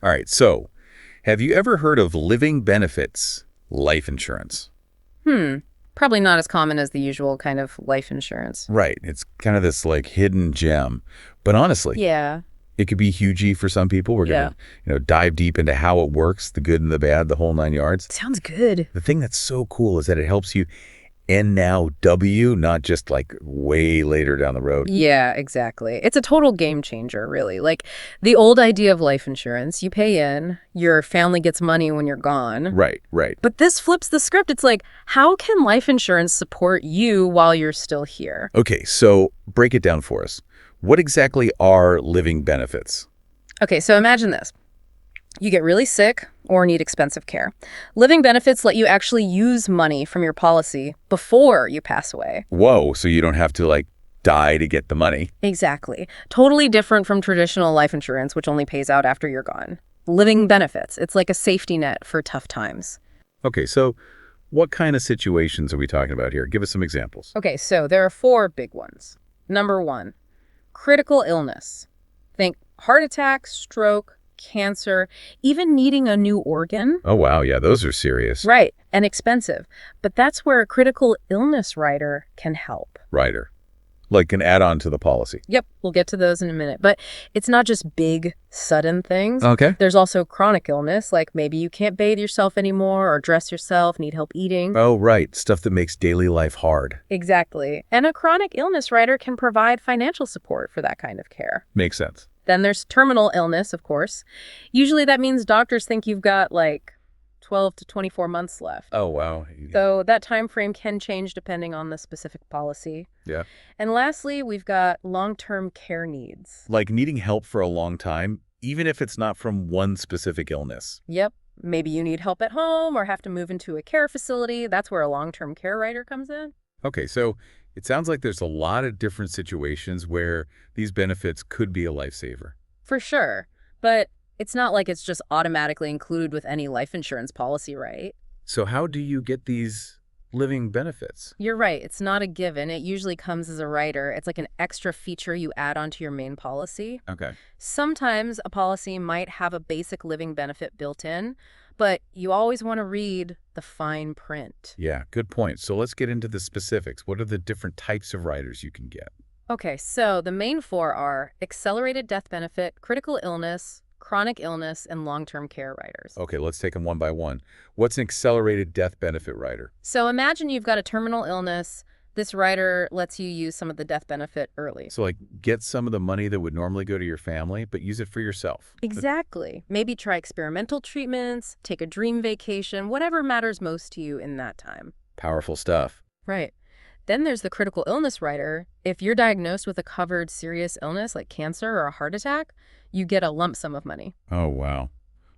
All right, so have you ever heard of living benefits life insurance? Hmm. Probably not as common as the usual kind of life insurance. Right, it's kind of this like hidden gem. But honestly, Yeah. it could be hugey for some people. We're going Yeah. to, dive deep into how it works, the good and the bad, the whole nine yards. Sounds good. The thing that's so cool is that it helps you end now W, not just like way later down the road. Yeah, exactly. It's a total game changer, really. Like the old idea of life insurance, you pay in, your family gets money when you're gone. Right, right. But this flips the script. It's like, how can life insurance support you while you're still here? Okay, so break it down for us. What exactly are living benefits? Okay, so imagine this. You get really sick or need expensive care. Living benefits let you actually use money from your policy before you pass away. Whoa, so you don't have to like die to get the money. Exactly. Totally different from traditional life insurance, which only pays out after you're gone. Living benefits. It's like a safety net for tough times. Okay, so what kind of situations are we talking about here? Give us some examples. Okay, so there are 4 big ones. Number 1, critical illness. Think heart attack, stroke, cancer, even needing a new organ. Oh, wow, yeah, those are serious. Right, and expensive. But that's where a critical illness rider can help. Rider. Like an add-on to the policy. Yep, we'll get to those in a minute. But it's not just big, sudden things. Okay. There's also chronic illness, like maybe you can't bathe yourself anymore or dress yourself, need help eating. Oh, right, stuff that makes daily life hard. Exactly. And a chronic illness rider can provide financial support for that kind of care. Makes sense. Then there's terminal illness, of course. Usually that means doctors think you've got like 12 to 24 months left. Oh, wow. So that time frame can change depending on the specific policy. Yeah. And lastly, we've got long-term care needs. Like needing help for a long time, even if it's not from one specific illness. Yep. Maybe you need help at home or have to move into a care facility. That's where a long-term care rider comes in. Okay, so it sounds like there's a lot of different situations where these benefits could be a lifesaver. For sure. But it's not like it's just automatically included with any life insurance policy, right? So how do you get these living benefits? You're right. It's not a given. It usually comes as a rider. It's like an extra feature you add onto your main policy. Okay. Sometimes a policy might have a basic living benefit built in, but you always want to read the fine print. Yeah, good point. So let's get into the specifics. What are the different types of riders you can get? Okay, so the main 4 are accelerated death benefit, critical illness, chronic illness, and long-term care riders. Okay, let's take them one by one. What's an accelerated death benefit rider? So imagine you've got a terminal illness. This rider lets you use some of the death benefit early. So like get some of the money that would normally go to your family, but use it for yourself. Exactly. Maybe try experimental treatments, take a dream vacation, whatever matters most to you in that time. Powerful stuff. Right. Then there's the critical illness rider. If you're diagnosed with a covered serious illness like cancer or a heart attack, you get a lump sum of money. Oh, wow.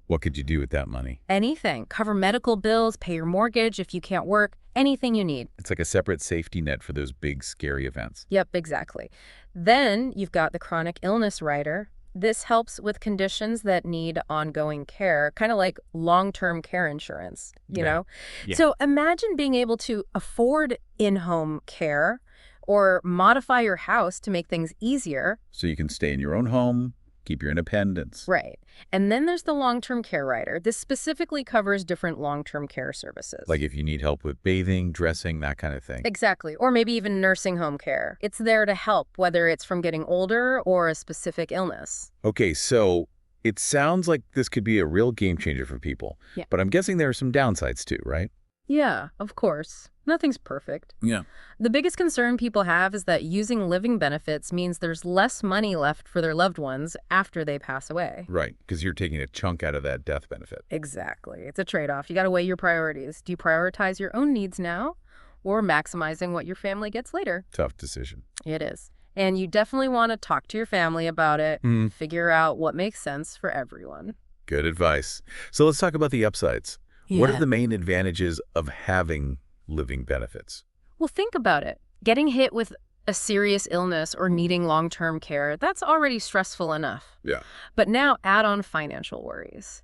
What could you do with that money? Anything. Cover medical bills, pay your mortgage if you can't work, anything you need. It's like a separate safety net for those big, scary events. Yep, exactly. Then you've got the chronic illness rider. This helps with conditions that need ongoing care, kind of like long-term care insurance, you know? Yeah. So imagine being able to afford in-home care or modify your house to make things easier. So you can stay in your own home, keep your independence. Right. And then there's the long-term care rider. This specifically covers different long-term care services. Like if you need help with bathing, dressing, that kind of thing. Exactly. Or maybe even nursing home care. It's there to help, whether it's from getting older or a specific illness. Okay, so it sounds like this could be a real game changer for people. Yeah. But I'm guessing there are some downsides too, right? Yeah, of course. Nothing's perfect. Yeah. The biggest concern people have is that using living benefits means there's less money left for their loved ones after they pass away. Right, because you're taking a chunk out of that death benefit. Exactly. It's a trade-off. You got to weigh your priorities. Do you prioritize your own needs now or maximizing what your family gets later? Tough decision. It is. And you definitely want to talk to your family about it, figure out what makes sense for everyone. Good advice. So let's talk about the upsides. What are the main advantages of having living benefits? Well, think about it. Getting hit with a serious illness or needing long-term care, that's already stressful enough. Yeah. But now add on financial worries.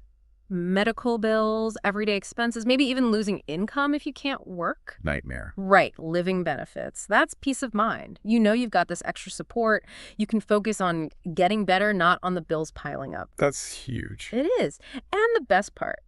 medical bills, everyday expenses, maybe even losing income if you can't work. Nightmare. Right, living benefits. That's peace of mind. You know you've got this extra support. You can focus on getting better, not on the bills piling up. That's huge. It is. And the best part,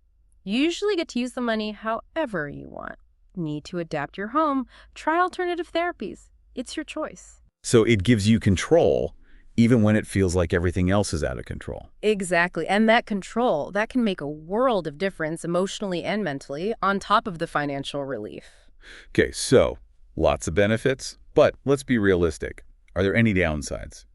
you usually get to use the money however you want. Need to adapt your home? Try alternative therapies. It's your choice. So it gives you control even when it feels like everything else is out of control. Exactly. And that control, that can make a world of difference emotionally and mentally on top of the financial relief. Okay, so lots of benefits, but let's be realistic. Are there any downsides?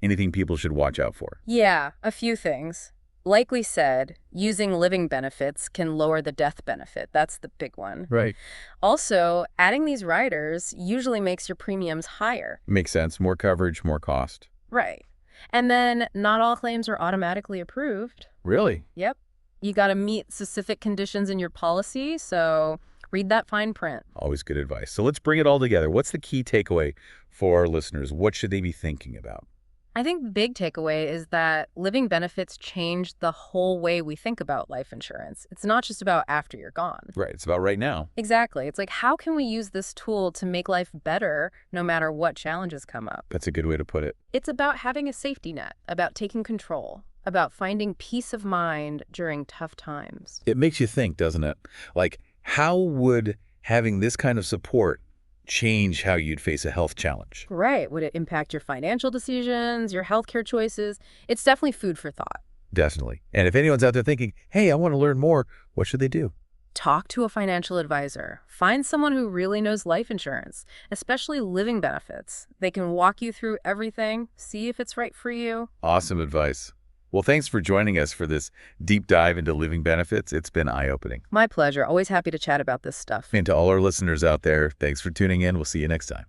Anything people should watch out for? Yeah, a few things. Like we said, using living benefits can lower the death benefit. That's the big one. Right. Also, adding these riders usually makes your premiums higher. Makes sense. More coverage, more cost. Right. And then not all claims are automatically approved. Really? Yep. You got to meet specific conditions in your policy, so read that fine print. Always good advice. So let's bring it all together. What's the key takeaway for our listeners? What should they be thinking about? I think the big takeaway is that living benefits change the whole way we think about life insurance. It's not just about after you're gone. Right. It's about right now. Exactly. It's like, how can we use this tool to make life better no matter what challenges come up? That's a good way to put it. It's about having a safety net, about taking control, about finding peace of mind during tough times. It makes you think, doesn't it? Like, how would having this kind of support change how you'd face a health challenge? Right. Would it impact your financial decisions, your healthcare choices? It's definitely food for thought. Definitely. And if anyone's out there thinking, hey, I want to learn more, what should they do? Talk to a financial advisor. Find someone who really knows life insurance, especially living benefits. They can walk you through everything, see if it's right for you. Awesome advice. Well, thanks for joining us for this deep dive into living benefits. It's been eye-opening. My pleasure. Always happy to chat about this stuff. And to all our listeners out there, thanks for tuning in. We'll see you next time.